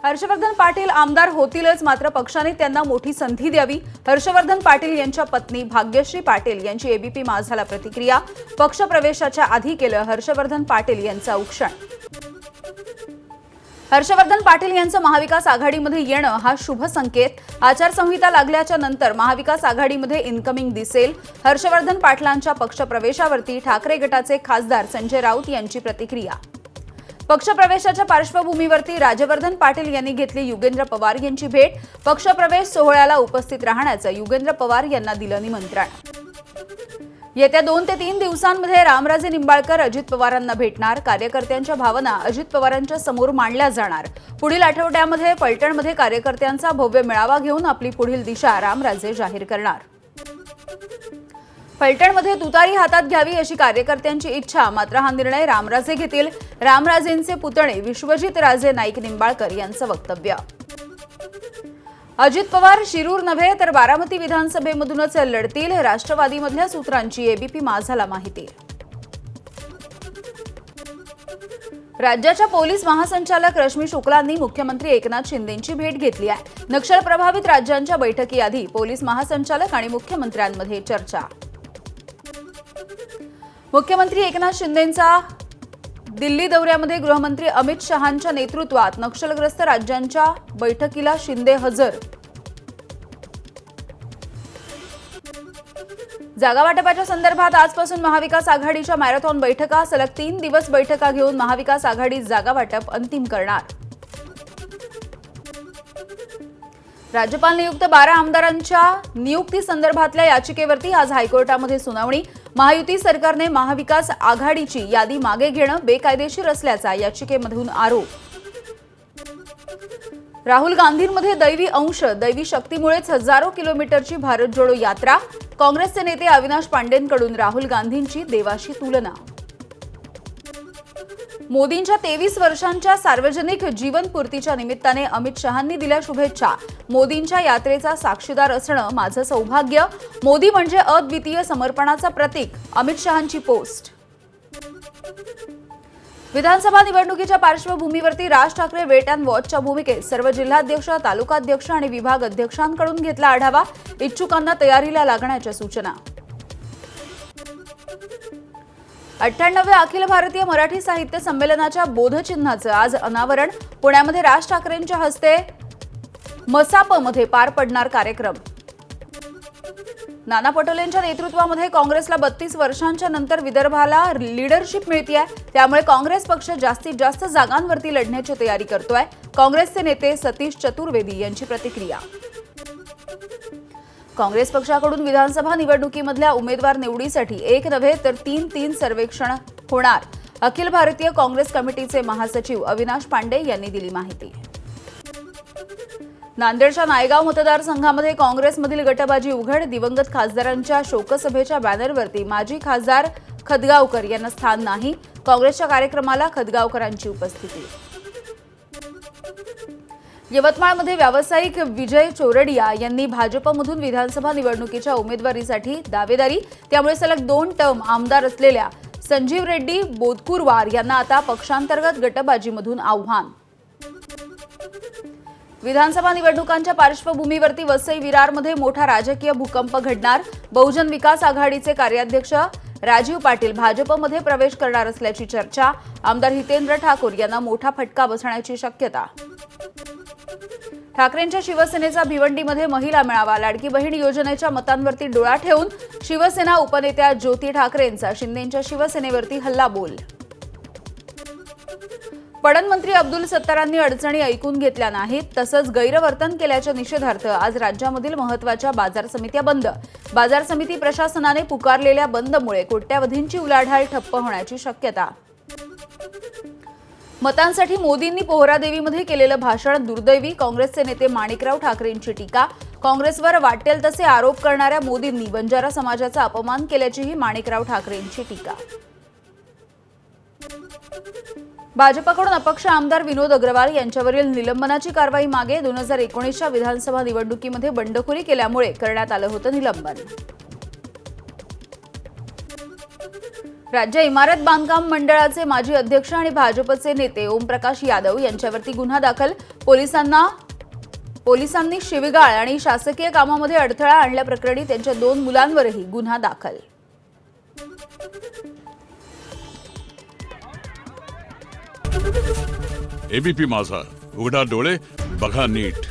हर्षवर्धन पाटील आमदार होतीलच, मात्र पक्षाने त्यांना मोठी संधी द्यावी. हर्षवर्धन पाटील यांच्या पत्नी भाग्यश्री पाटील यांची एबीपी माझाला प्रतिक्रिया. पक्ष प्रवेशाच्या आधी केलं हर्षवर्धन पाटील यांचं औक्षण. हर्षवर्धन पाटील यांचं महाविकास आघाडीमध्ये येणं हा शुभ संकेत. आचारसंहिता लागल्याच्या नंतर महाविकास आघाडीमध्ये इनकमिंग दिसेल. हर्षवर्धन पाटलांच्या पक्षप्रवेशावरती ठाकरे गटाचे खासदार संजय राऊत यांची प्रतिक्रिया. पक्षप्रवेशाच्या पार्श्वभूमीवरती राजवर्धन पाटील यांनी घेतली युगेंद्र पवार यांची भेट. पक्षप्रवेश सोहळ्याला उपस्थित राहण्याचं युगेंद्र पवार यांना दिलं निमंत्रण. येत्या 2 ते 3 दिवसांमध्ये रामराजे निंबाळकर अजित पवारांना भेटणार. कार्यकर्त्यांच्या भावना अजित पवारांच्या समोर मांडल्या जाणार. पुढील आठवड्यामध्ये फलटणमध्ये कार्यकर्त्यांचा भव्य मेळावा घेऊन आपली पुढील दिशा रामराजे जाहीर करणार. फलटणमध्ये तुतारी हातात घ्यावी अशी कार्यकर्त्यांची इच्छा, मात्र हा निर्णय रामराजे घेतील. रामराजेंचे पुतणे विश्वजित राजे नाईक निंबाळकर यांचं वक्तव्य. अजित पवार शिरूर नव्हे तर बारामती विधानसभेमधूनच लढतील. राष्ट्रवादीमधल्या सूत्रांची एबीपी माझाला माहिती. राज्याच्या पोलीस महासंचालक रश्मी शुक्लांनी मुख्यमंत्री एकनाथ शिंदेंची भेट घेतली आहे. नक्षल प्रभावित राज्यांच्या बैठकीआधी पोलीस महासंचालक आणि मुख्यमंत्र्यांमध्ये चर्चा. मुख्यमंत्री एकनाथ शिंदेंचा दिल्ली दौऱ्यामध्ये गृहमंत्री अमित शहांच्या नेतृत्वात नक्षलग्रस्त राज्यांच्या बैठकीला शिंदे हजर. जागा वाटपाच्या संदर्भात आजपासून महाविकास आघाडीच्या मॅरेथॉन बैठका. सलग 3 दिवस बैठका घेऊन महाविकास आघाडी जागा वाटप अंतिम करणार. राज्यपाल नियुक्त 12 आमदारांच्या नियुक्ती संदर्भातल्या याचिकेवरती आज हायकोर्टामध्ये सुनावणी. महायुती सरकारने महाविकास आघाडीची यादी मागे घेणं बेकायदेशीर असल्याचा याचिकेमधून आरोप. राहुल गांधींमध्ये दैवी अंश, दैवी शक्तीमुळेच हजारो किलोमीटरची भारत जोडो यात्रा. काँग्रेसचे नेते अविनाश पांडेंकडून राहुल गांधींची देवाशी तुलना. मोदींच्या 23 वर्षांच्या सार्वजनिक जीवनपूर्तीच्या निमित्ताने अमित शहांनी दिल्या शुभेच्छा. मोदींच्या यात्रेचा साक्षीदार असणं माझं सौभाग्य. मोदी म्हणजे अद्वितीय समर्पणाचा प्रतीक. अमित शहांची पोस्ट. विधानसभा निवडणुकीच्या पार्श्वभूमीवरती राज ठाकरे वेट अँड वॉचच्या भूमिकेत सर्व जिल्हाध्यक्ष, तालुकाध्यक्ष आणि विभाग अध्यक्षांकडून घेतला आढावा. इच्छुकांना तयारीला लागण्याच्या सूचना. 98व्या अखिल भारतीय मराठी साहित्य संमेलनाच्या बोधचिन्हाचं आज अनावरण. पुण्यामध्ये राज ठाकरेंच्या हस्ते मसापमध्ये पार पडणार कार्यक्रम. नाना पटोलेंच्या नेतृत्वामध्ये काँग्रेसला 32 वर्षांच्या नंतर विदर्भाला लीडरशिप मिळतेय. त्यामुळे काँग्रेस पक्ष जास्तीत जास्त जागांवरती लढण्याची तयारी करतोय. काँग्रेसचे नेते सतीश चतुर्वेदी यांची प्रतिक्रिया. काँग्रेस पक्षाकडून विधानसभा निवडणुकीमधल्या उमेदवार निवडीसाठी 1 नव्हे तर 3 सर्वेक्षण होणार. अखिल भारतीय काँग्रेस कमिटीचे महासचिव अविनाश पांडे यांनी दिली माहिती. नांदेडच्या नायगाव मतदारसंघामध्ये काँग्रेसमधील गटबाजी उघड. दिवंगत खासदारांच्या शोकसभेच्या बॅनरवरती माजी खासदार खदगावकर यांना स्थान नाही. काँग्रेसच्या कार्यक्रमाला खदगावकरांची उपस्थिती. यवतमाळमध्ये व्यावसायिक विजय चोरडिया यांनी भाजपमधून विधानसभा निवडणुकीच्या उमेदवारीसाठी दावेदारी. त्यामुळे सलग 2 टर्म आमदार असलेल्या संजीव रेड्डी बोदकुरवार यांना आता पक्षांतर्गत गटबाजीमधून आव्हान. विधानसभा निवडणुकांच्या पार्श्वभूमीवरती वसई विरारमध्ये मोठा राजकीय भूकंप घडणार. बहुजन विकास आघाडीचे कार्याध्यक्ष राजीव पाटील भाजपमध्ये प्रवेश करणार असल्याची चर्चा. आमदार हितेंद्र ठाकूर यांना मोठा फटका बसण्याची शक्यता. ठाकरेंच्या शिवसेनेचा भिवंडीमध्ये महिला मेळावा. लाडकी बहीण योजनेच्या मतांवरती डोळा ठेवून शिवसेना उपनेत्या ज्योती ठाकरेंचा शिंदेंच्या शिवसेनेवरती हल्लाबोल. पणनमंत्री अब्दुल सत्तारांनी अडचणी ऐकून घेतल्या नाहीत, तसंच गैरवर्तन केल्याच्या निषेधार्थ आज राज्यामधील महत्त्वाच्या बाजार समित्या बंद. बाजार समिती प्रशासनाने पुकारलेल्या बंदमुळे कोट्यावधींची उलाढाल ठप्प होण्याची शक्यता. मतांसाठी मोदींनी पोहरादेवीमध्ये केलेलं भाषण दुर्दैवी. काँग्रेसचे नेते माणिकराव ठाकरेंची टीका. काँग्रेसवर वाटेल तसे आरोप करणाऱ्या मोदींनी बंजारा समाजाचा अपमान केल्याचीही माणिकराव ठाकरेंची टीका. भाजपकडून अपक्ष आमदार विनोद अग्रवाल यांच्यावरील निलंबनाची कारवाई मागे. 2019च्या विधानसभा निवडणुकीमध्ये बंडखोरी केल्यामुळे करण्यात आलं होतं निलंबन. राज्य इमारत बांधकाम मंडळाचे माजी अध्यक्ष आणि भाजपचे नेते ओमप्रकाश यादव यांच्यावरती गुन्हा दाखल. पोलिसांनी शिवीगाळ आणि शासकीय कामामध्ये अडथळा आणल्याप्रकरणी त्यांच्या 2 मुलांवरही गुन्हा दाखल. एबीपी माझा, उघडा डोळे बघा नीट.